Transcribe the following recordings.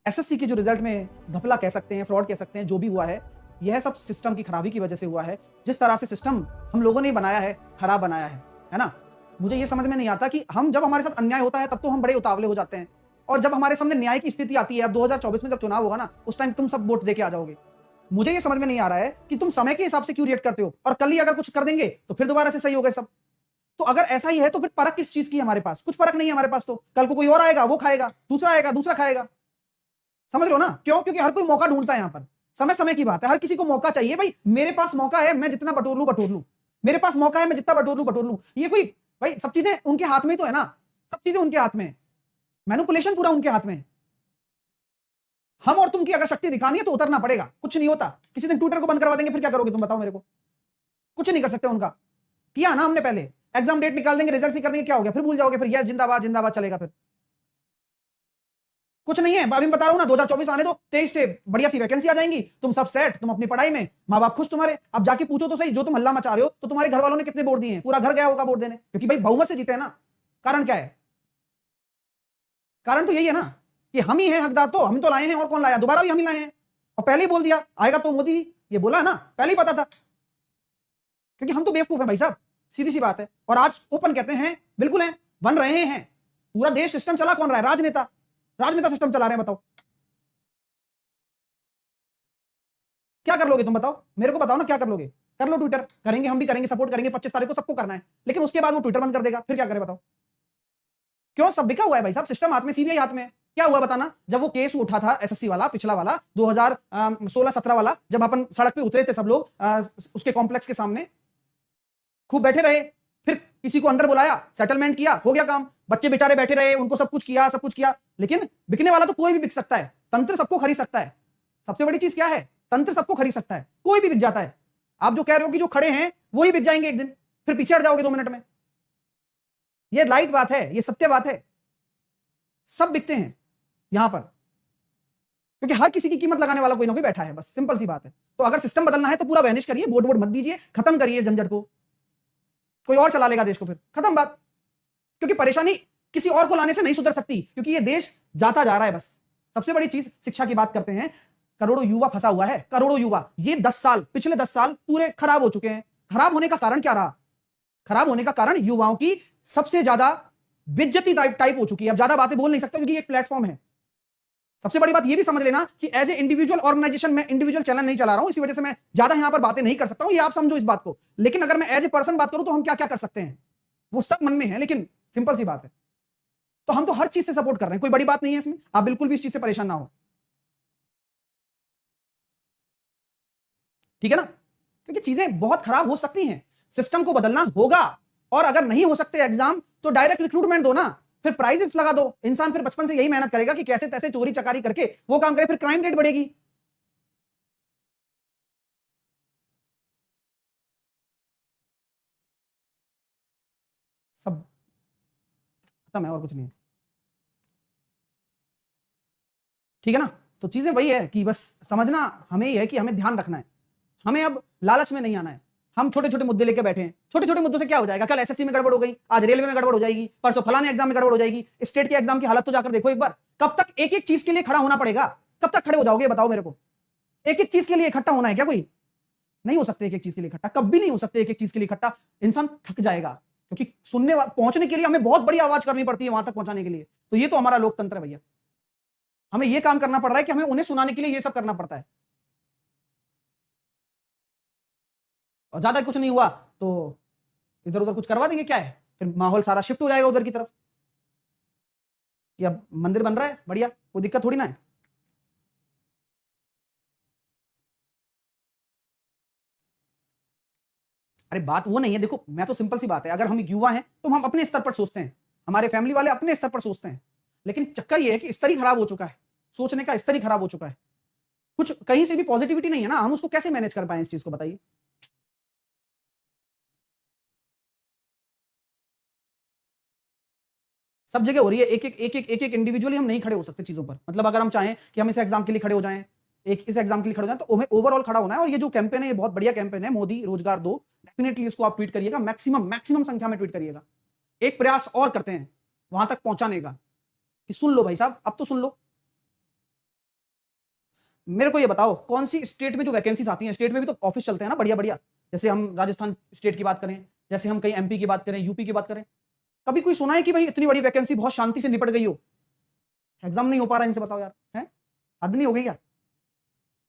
SSC के जो result में घपला कह सकते हैं, फ्रॉड कह सकते हैं, जो भी हुआ है, यह सब सिस्टम की खराबी की वजह से हुआ है। जिस तरह से सिस्टम हम लोगों ने बनाया है, खराब बनाया है ना? मुझे ये समझ में नहीं आता कि हम जब हमारे साथ अन्याय होता है तब तो हम बड़े उतावले हो जाते हैं, और जब हमारे सामने न्याय की स्थिति आती है, अब 2024 में जब चुनाव होगा ना, उस टाइम तुम सब वोट देके आ जाओगे। मुझे ये समझ में नहीं आ रहा है कि तुम समय के हिसाब से क्यों रिएक्ट करते हो, और कल ही अगर कुछ कर देंगे तो फिर दोबारा से सही हो गए सब। तो अगर ऐसा ही है तो फिर परख किस चीज की है हमारे पास? कुछ परख नहीं है हमारे पास। तो कल को कोई और आएगा, वो खाएगा, दूसरा आएगा, दूसरा खाएगा। समझ रहे हो ना? क्यों? क्योंकि हर कोई मौका ढूंढता है। यहाँ पर समय समय की बात है, हर किसी को मौका चाहिए। भाई मेरे पास मौका है, मैं जितना बटोर लूं, मेरे पास मौका है, मैं जितना बटोर लूं। ये कोई, भाई सब चीजें उनके हाथ में ही तो है ना, सब चीजें उनके हाथ में है, मैनिपुलेशन पूरा उनके हाथ में है। हम और तुम की अगर शक्ति दिखानी है तो उतरना पड़ेगा, कुछ नहीं होता। किसी दिन ट्विटर को बंद करवा देंगे, फिर क्या करोगे तुम बताओ मेरे को? कुछ नहीं कर सकते उनका। किया ना हमने पहले, एग्जाम डेट निकाल देंगे, रिजल्ट कर देंगे, क्या हो गया? फिर भूल जाओगे, फिर यह जिंदाबाद जिंदाबाद चलेगा। फिर कुछ नहीं है। अभी मैं बता रहा हूं ना, 2024 आने दो, 23 से बढ़िया सी वैकेंसी आ जाएंगी, तुम सब सेट, तुम अपनी पढ़ाई में, माँ बाप खुश तुम्हारे। अब जाके पूछो तो सही, जो तुम हल्ला मचा रहे हो, तो तुम्हारे घर वालों ने कितने वोट दिए हैं? पूरा घर गया होगा वोट देने, क्योंकि भाई बहुमत से जीते हैं ना। कारण क्या है? कारण तो यही है ना कि हम ही हैं हकदार, तो हम तो लाए हैं, और कौन लाया? दोबारा भी हम ही लाए हैं, और पहले ही बोल दिया आएगा तो मोदी ही, ये बोला ना, पहले ही पता था। क्योंकि हम तो बेवकूफ हैं भाई साहब, सीधी सी बात है। और आज ओपन कहते हैं, बिल्कुल है, बन रहे हैं। पूरा देश सिस्टम चला कौन रहा है? राजनेता, राजनेता सिस्टम चला रहे हैं। बताओ क्या कर लोगे तुम? बताओ मेरे को, बताओ ना क्या कर लोगे? कर लो ट्विटर, करेंगे, हम भी करेंगे, सपोर्ट करेंगे, 25 तारीख को सबको करना है, लेकिन उसके बाद वो ट्विटर बंद कर देगा, फिर क्या करे बताओ? क्यों? सब बिका हुआ है भाई साहब, सिस्टम हाथ में, सीबीआई हाथ में। क्या हुआ बताना? जब वो केस उठा था एसएससी वाला, पिछला वाला 2016-17 वाला, जब अपन सड़क पे उतरे थे सब लोग उसके कॉम्प्लेक्स के सामने, खूब बैठे रहे, फिर किसी को अंदर बुलाया, सेटलमेंट किया, हो गया काम। बच्चे बेचारे बैठे रहे, उनको सब कुछ किया, लेकिन बिकने वाला तो कोई भी बिक सकता है, तंत्र सबको खरीद सकता है। सबसे बड़ी चीज क्या है? तंत्र सबको खरीद सकता है, कोई भी बिक जाता है। आप जो कह रहे हो कि जो खड़े हैं वही बिक जाएंगे एक दिन, फिर पीछे हट जाओगे 2 मिनट में। ये लाइट बात है, ये सत्य बात है। सब बिकते हैं यहां पर, क्योंकि हर किसी की कीमत लगाने वाला कोई ना कोई बैठा है, बस सिंपल सी बात है। तो अगर सिस्टम बदलना है तो पूरा वैनिश करिए, बोर्ड वोट मत दीजिए, खत्म करिए झंझट को, कोई और चला लेगा देश को, फिर खत्म बात। क्योंकि परेशानी किसी और को लाने से नहीं सुधर सकती, क्योंकि ये देश जाता जा रहा है बस। सबसे बड़ी चीज, शिक्षा की बात करते हैं, करोड़ों युवा फंसा हुआ है, करोड़ों युवा। ये 10 साल, पिछले 10 साल पूरे खराब हो चुके हैं। खराब होने का कारण क्या रहा? खराब होने का कारण युवाओं की सबसे ज्यादा बेइज्जती टाइप हो चुकी है। अब ज्यादा बातें बोल नहीं सकता क्योंकि एक प्लेटफॉर्म है। सबसे बड़ी बात यह भी समझ लेना कि एज ए इंडिविजुअल ऑर्गेनाइजेशन, मैं इंडिविजुअल चैनल नहीं चला रहा हूं, इसी वजह से मैं ज्यादा यहां पर बातें नहीं कर सकता हूं, ये आप समझो इस बात को। लेकिन अगर मैं एज ए पर्सन बात करूं तो हम क्या क्या कर सकते हैं, वो सब मन में है, लेकिन सिंपल सी बात है। तो हम तो हर चीज से सपोर्ट कर रहे हैं, कोई बड़ी बात नहीं है इसमें, आप बिल्कुल भी इस चीज से परेशान ना हो, ठीक है ना? क्योंकि चीजें बहुत खराब हो सकती हैं, सिस्टम को बदलना होगा। और अगर नहीं हो सकते एग्जाम, तो डायरेक्ट रिक्रूटमेंट दो ना, फिर प्राइजेस लगा दो। इंसान फिर बचपन से यही मेहनत करेगा कि कैसे तैसे चोरी चकारी करके वो काम करे, फिर क्राइम रेट बढ़ेगी। सब खत्म है और कुछ नहीं है, ठीक है ना? तो चीजें वही है कि बस समझना हमें ही है कि हमें ध्यान रखना है, हमें अब लालच में नहीं आना है। हम छोटे छोटे मुद्दे लेके बैठे हैं, छोटे छोटे मुद्दों से क्या हो जाएगा? कल एसएससी में गड़बड़ हो गई, आज रेलवे में गड़बड़ हो जाएगी, परसों फलाने एग्जाम में गड़बड़ हो जाएगी। स्टेट के एग्जाम की हालत तो जाकर देखो एक बार। कब तक एक एक चीज के लिए खड़ा होना पड़ेगा? कब तक खड़े हो जाओगे बताओ मेरे को? एक एक चीज के लिए इकट्ठा होना है क्या? कोई नहीं हो सकते एक एक चीज के लिए इकट्ठा, कभी नहीं हो सकते एक एक चीज के लिए इकट्ठा। इंसान थक जाएगा, क्योंकि पहुंचने के लिए हमें बहुत बड़ी आवाज करनी पड़ती है वहां तक पहुंचाने के लिए। तो ये तो हमारा लोकतंत्र है भैया, हमें ये काम करना पड़ रहा है कि हमें उन्हें सुनाने के लिए ये सब करना पड़ता है। और ज्यादा कुछ नहीं हुआ तो इधर उधर कुछ करवा देंगे, क्या है? फिर माहौल सारा शिफ्ट हो जाएगा उधर की तरफ, कि अब मंदिर बन रहा है बढ़िया, कोई दिक्कत थोड़ी ना है। अरे बात वो नहीं है, देखो मैं तो सिंपल सी बात है, अगर हम युवा हैं तो हम अपने स्तर पर सोचते हैं, हमारे फैमिली वाले अपने स्तर पर सोचते हैं। लेकिन चक्कर ये है कि स्तर ही खराब हो चुका है, सोचने का स्तर ही खराब हो चुका है। कुछ कहीं से भी पॉजिटिविटी नहीं है ना, हम उसको कैसे मैनेज कर पाए इस चीज को, बताइए? सब जगह हो रही है, एक एक इंडिविजुअली हम नहीं खड़े हो सकते चीजों पर। मतलब अगर हम चाहें कि हम इस एग्जाम के लिए खड़े हो जाएं, एक इस एग्जाम के लिए खड़े हो जाएं, तो हमें ओवरऑल खड़ा होना है। और ये जो कैंपेन है, ये बहुत बढ़िया कैंपेन है, मोदी रोजगार दो। डेफिनेटली इसको आप ट्वीट करिएगा, मैक्सिमम मैक्सिमम संख्या में ट्वीट करिएगा। एक प्रयास और करते हैं वहां तक पहुंचाने का, कि सुन लो भाई साहब, अब तो सुन लो। मेरे को ये बताओ कौन सी स्टेट में जो वैकेंसीज आती हैं, स्टेट में भी तो ऑफिस चलते हैं ना बढ़िया बढ़िया, जैसे हम राजस्थान स्टेट की बात करें, जैसे हम कहीं एमपी की बात करें, यूपी की बात करें, कभी कोई सुना है कि भाई इतनी बड़ी वैकेंसी बहुत शांति से निपट गई हो, एग्जाम नहीं हो पा रहा इनसे, बताओ यार, है हद नहीं हो गई क्या?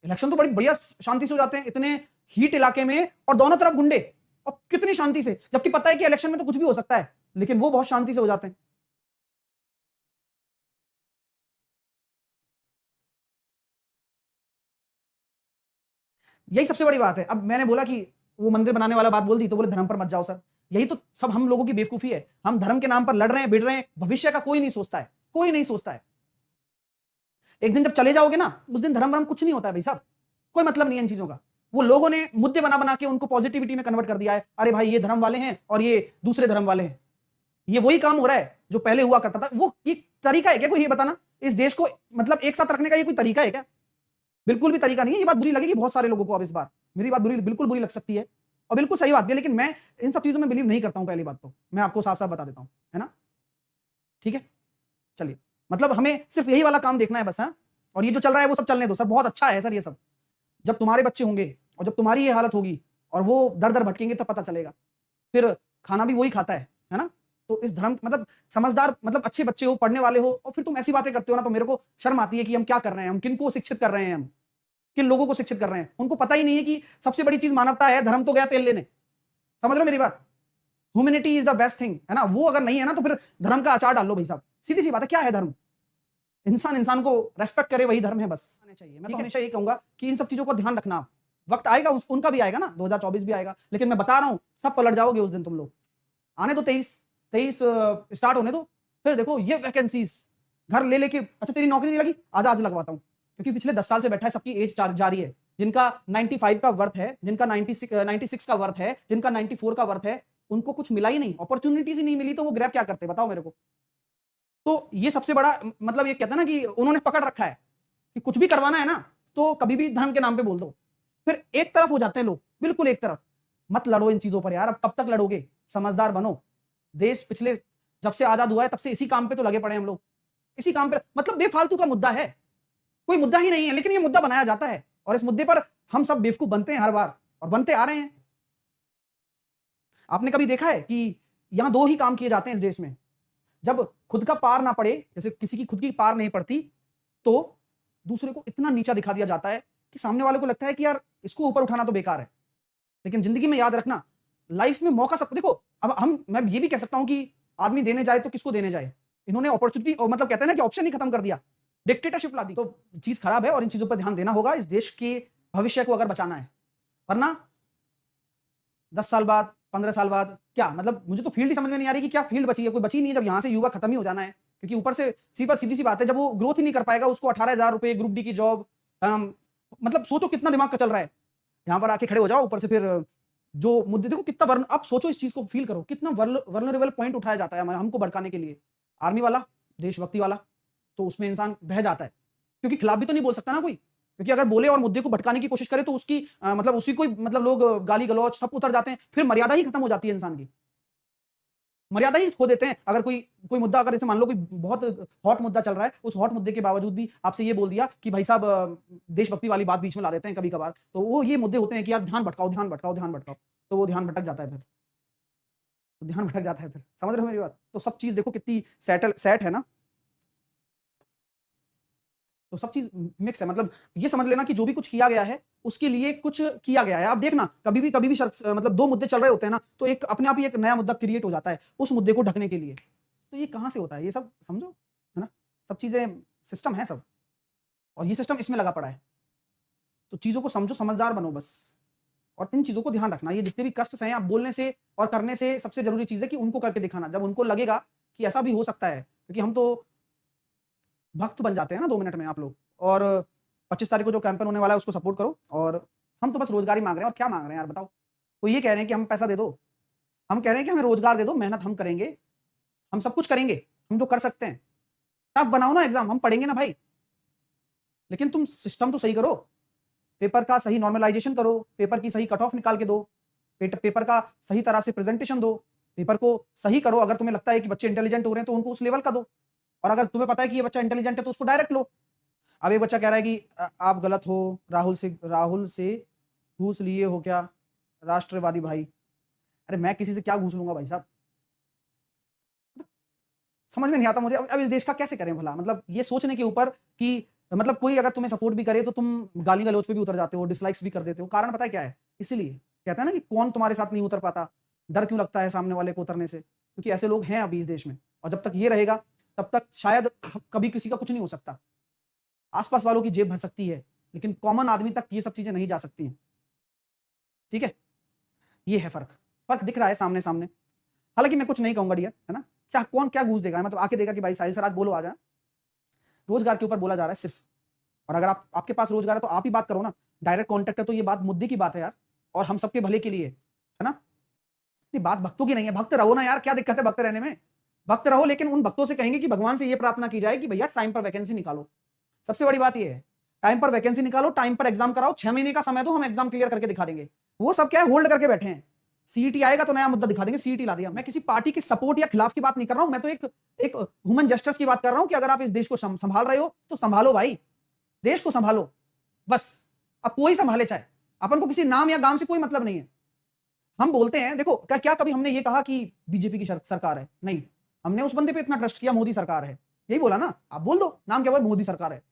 इलेक्शन तो बड़ी बढ़िया शांति से हो जाते हैं इतने हीट इलाके में, और दोनों तरफ गुंडे, और कितनी शांति से, जबकि पता है कि इलेक्शन में तो कुछ भी हो सकता है, लेकिन वो बहुत शांति से हो जाते हैं। यही सबसे बड़ी बात है। अब मैंने बोला कि वो मंदिर बनाने वाला बात बोल दी तो बोले धर्म पर मत जाओ सर, यही तो सब हम लोगों की बेवकूफी है, हम धर्म के नाम पर लड़ रहे हैं, भिड़ रहे हैं, भविष्य का कोई नहीं सोचता है, कोई नहीं सोचता है। एक दिन जब चले जाओगे ना, उस दिन धर्म कुछ नहीं होता है भाई साहब, कोई मतलब नहीं है इन चीजों का। वो लोगों ने मुद्दे बना बना के उनको पॉजिटिविटी में कन्वर्ट कर दिया है, अरे भाई ये धर्म वाले हैं और ये दूसरे धर्म वाले हैं, ये वही काम हो रहा है जो पहले हुआ करता था। वो ये तरीका है क्या कोई ये बताना, इस देश को मतलब एक साथ रखने का ये कोई तरीका है क्या? बिल्कुल भी तरीका नहीं है। ये बात बुरी लगेगी बहुत सारे लोगों को, अब इस बार मेरी बात बिल्कुल बुरी लग सकती है, और बिल्कुल सही बात भी है, लेकिन मैं इन सब चीजों में बिलीव नहीं करता हूं, पहली बात तो मैं आपको साफ साफ बता देता हूं, है ना? ठीक है, चलिए, मतलब हमें सिर्फ यही वाला काम देखना है बस, हाँ। और ये जो चल रहा है वो सब चलने दो सर, बहुत अच्छा है सर ये सब। जब तुम्हारे बच्चे होंगे और जब तुम्हारी ये हालत होगी और वो दर दर भटकेंगे तब पता चलेगा, फिर खाना भी वही खाता है ना? तो इस धर्म मतलब समझदार मतलब अच्छे बच्चे हो, पढ़ने वाले हो, और फिर तुम ऐसी बातें करते हो ना, तो मेरे को शर्म आती है कि हम क्या कर रहे हैं, हम किनको शिक्षित कर रहे हैं, हम किन लोगों को शिक्षित कर रहे हैं। उनको पता ही नहीं है कि सबसे बड़ी चीज मानवता है, धर्म तो गया तेल लेने, समझ लो मेरी बात। Humanity is the best thing, है ना? वो अगर नहीं है ना तो फिर धर्म का अचार डाल लो भाई साहब, सीधी सी बात है। क्या है धर्म? इंसान इंसान को रेस्पेक्ट करे, वही धर्म है बस, आने चाहिए। मैं तो हमेशा ये कहूंगा कि इन सब चीजों को ध्यान रखना, वक्त आएगा उनका भी आएगा ना, 2024 भी आएगा, लेकिन मैं बता रहा हूं सब पलट जाओगे उस दिन तुम लोग। आने दो 23 स्टार्ट होने दो, फिर देखो ये वैकेंसीज घर ले लेके, अच्छा तेरी नौकरी नहीं लगी, आज लगवाता हूं, क्योंकि पिछले 10 साल से बैठा है, सबकी एज जारी है, जिनका 95 का वर्थ है, जिनका 96 का वर्थ है, जिनका 94 का वर्थ है, उनको कुछ मिला ही नहीं, अपॉर्चुनिटीज ही नहीं मिली, तो वो ग्रैब क्या करते बताओ मेरे को। तो ये सबसे बड़ा मतलब ये कहता है ना कि उन्होंने पकड़ रखा है कि कुछ भी करवाना है ना तो कभी भी धर्म के नाम पे बोल दो, फिर एक तरफ हो जाते हैं लोग, बिल्कुल एक तरफ। मत लड़ो इन चीजों पर यार, अब कब तक लड़ोगे? समझदार बनो। देश पिछले जब से आजाद हुआ है तब से इसी काम पे तो लगे पड़े हम लोग, इसी काम पे, मतलब बेफालतू का मुद्दा है, कोई मुद्दा ही नहीं है, लेकिन ये मुद्दा बनाया जाता है और इस मुद्दे पर हम सब बेवकूफ बनते हैं हर बार, और बनते आ रहे हैं। आपने कभी देखा है कि यहां दो ही काम किए जाते हैं इस देश में, जब खुद का पार ना पड़े, जैसे किसी की खुद की पार नहीं पड़ती, तो दूसरे को इतना नीचा दिखा दिया जाता है कि सामने वाले को लगता है कि यार इसको ऊपर उठाना तो बेकार है। लेकिन जिंदगी में याद रखना, लाइफ में मौका सब देखो, अब मैं ये भी कह सकता हूं कि आदमी देने जाए तो किसको देने जाए, इन्होंने अपॉर्चुनिटी और मतलब कहते हैं ना कि ऑप्शन ही खत्म कर दिया, डिक्टेटरशिप ला दी, तो चीज खराब है और इन चीजों पर ध्यान देना होगा इस देश के भविष्य को अगर बचाना है। वरना 10 साल बाद, 15 साल बाद क्या, मतलब मुझे तो फील्ड ही समझ में नहीं आ रही कि क्या फील्ड बची है, कोई बची नहीं है, जब यहां से युवा खत्म ही हो जाना है, क्योंकि ऊपर से सीधी सी बात है, जब वो ग्रोथ ही नहीं कर पाएगा, उसको 18,000 रुपए ग्रुप डी की जॉब, मतलब सोचो कितना दिमाग का चल रहा है, यहां पर आके खड़े हो जाओ, ऊपर से फिर जो मुद्दे देखो कितना वर्ण, आप सोचो इस चीज को फील करो, कितना वर्नरेबल पॉइंट उठाया जाता है हमको भड़काने के लिए। आर्मी वाला, देशभक्ति वाला, तो उसमें इंसान बह जाता है, क्योंकि खिलाफ भी तो नहीं बोल सकता ना कोई, क्योंकि अगर बोले और मुद्दे को भटकाने की कोशिश करे तो उसकी मतलब उसी को मतलब लोग गाली गलौज सब उतर जाते हैं, फिर मर्यादा ही खत्म हो जाती है, इंसान की मर्यादा ही खो देते हैं। अगर कोई कोई मुद्दा, अगर जैसे मान लो कोई बहुत हॉट मुद्दा चल रहा है, उस हॉट मुद्दे के बावजूद भी आपसे ये बोल दिया कि भाई साहब देशभक्ति वाली बात बीच में ला देते हैं कभी कभार, तो वो ये मुद्दे होते हैं कि यार ध्यान भटकाओ ध्यान भटकाओ ध्यान भटकाओ, तो वो ध्यान भटक जाता है, फिर तो ध्यान भटक जाता है, फिर समझ रहे हो मेरी बात? तो सब चीज देखो कितनी सेट है ना, तो सब चीज मिक्स है, मतलब ये समझ लेना कि जो भी कुछ किया गया है उसके लिए कुछ किया गया है। आप देखना कभी भी मतलब दो मुद्दे चल रहे होते हैं ना, तो एक अपने आप ही एक नया मुद्दा क्रिएट हो जाता है उस मुद्दे को ढकने के लिए। तो ये कहां से होता है ये सब, समझो, है ना? सब चीजें सिस्टम है सब, और ये सिस्टम इसमें लगा पड़ा है। तो चीजों को समझो, समझदार बनो बस, और इन चीजों को ध्यान रखना। ये जितने भी कष्ट हैं आप बोलने से और करने से, सबसे जरूरी चीज है कि उनको करके दिखाना, जब उनको लगेगा कि ऐसा भी हो सकता है, क्योंकि हम तो भक्त बन जाते हैं ना 2 मिनट में आप लोग। और 25 तारीख को जो कैंपेन होने वाला है उसको सपोर्ट करो, और हम तो बस रोजगार ही मांग रहे हैं, और क्या मांग रहे हैं यार बताओ? तो ये कह रहे हैं कि हम पैसा दे दो, हम कह रहे हैं कि हमें रोजगार दे दो, मेहनत हम करेंगे, हम सब कुछ करेंगे, हम जो कर सकते हैं। आप बनाओ ना एग्जाम, हम पढ़ेंगे ना भाई, लेकिन तुम सिस्टम तो सही करो, पेपर का सही नॉर्मलाइजेशन करो, पेपर की सही कट ऑफ निकाल के दो, पेपर का सही तरह से प्रेजेंटेशन दो, पेपर को सही करो। अगर तुम्हें लगता है कि बच्चे इंटेलिजेंट हो रहे हैं तो उनको उस लेवल का दो, और अगर तुम्हें पता है कि ये बच्चा इंटेलिजेंट है तो उसको डायरेक्ट लो। अब एक बच्चा कह रहा है कि आप गलत हो, राहुल से घूस लिए हो क्या राष्ट्रवादी भाई? अरे मैं किसी से क्या घूस लूंगा भाई साहब? समझ में नहीं आता मुझे। अब इस देश का कैसे करें भला? मतलब ये सोचने के ऊपर कि मतलब कोई अगर तुम्हें सपोर्ट भी करे तो तुम गाली गलौज पे भी उतर जाते हो, डिसलाइक्स भी कर देते हो। कारण पता है क्या है? इसीलिए कहता है ना कि कौन तुम्हारे साथ नहीं उतर पाता, डर क्यों लगता है सामने वाले को उतरने से? क्योंकि ऐसे लोग हैं अभी इस देश में, और जब तक ये रहेगा तब तक शायद कभी किसी का कुछ नहीं हो सकता। आसपास वालों की जेब भर सकती है, लेकिन कॉमन आदमी तक ये सब चीजें नहीं जा सकती हैं। ठीक है, ये है फर्क। फर्क दिख रहा है सामने सामने। हालांकि मैं कुछ नहीं कहूंगा डियर, है ना? क्या कौन क्या घूस देगा? मतलब आके देगा कि भाई साहिल सर आज बोलो, आ जाए। रोजगार के ऊपर बोला जा रहा है सिर्फ, और अगर आपके पास रोजगार है तो आप ही बात करो ना। डायरेक्ट कॉन्टेक्ट है तो ये बात मुद्दे की बात है यार, और हम सबके भले के लिए है ना? नहीं, बात भक्तों की नहीं है। भक्त रहो ना यार, क्या दिक्कत है भक्त रहने में? भक्त रहो, लेकिन उन भक्तों से कहेंगे कि भगवान से ये प्रार्थना की जाए कि भैया टाइम पर वैकेंसी निकालो। सबसे बड़ी बात ये है, टाइम पर वैकेंसी निकालो, टाइम पर एग्जाम कराओ, 6 महीने का समय दो, हम एग्जाम क्लियर करके दिखा देंगे। वो सब क्या है, होल्ड करके बैठे हैं। सीईटी आएगा तो नया मुद्दा दिखा देंगे, सीईटी ला दिया। मैं किसी पार्टी के सपोर्ट या खिलाफ की बात नहीं कर रहा हूं, मैं तो एक ह्यूमन जस्टिस की बात कर रहा हूं कि अगर आप इस देश को संभाल रहे हो तो संभालो भाई, देश को संभालो बस। अब कोई संभाले चाहे, अपन को किसी नाम या गांव से कोई मतलब नहीं है। हम बोलते हैं, देखो क्या कभी हमने ये कहा कि बीजेपी की सरकार है? नहीं, हमने उस बंदे पे इतना ट्रस्ट किया, मोदी सरकार है, यही बोला ना। आप बोल दो नाम क्या बोल, मोदी सरकार है।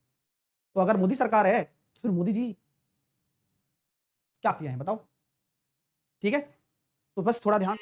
तो अगर मोदी सरकार है तो फिर मोदी जी क्या किया है बताओ? ठीक है, तो बस थोड़ा ध्यान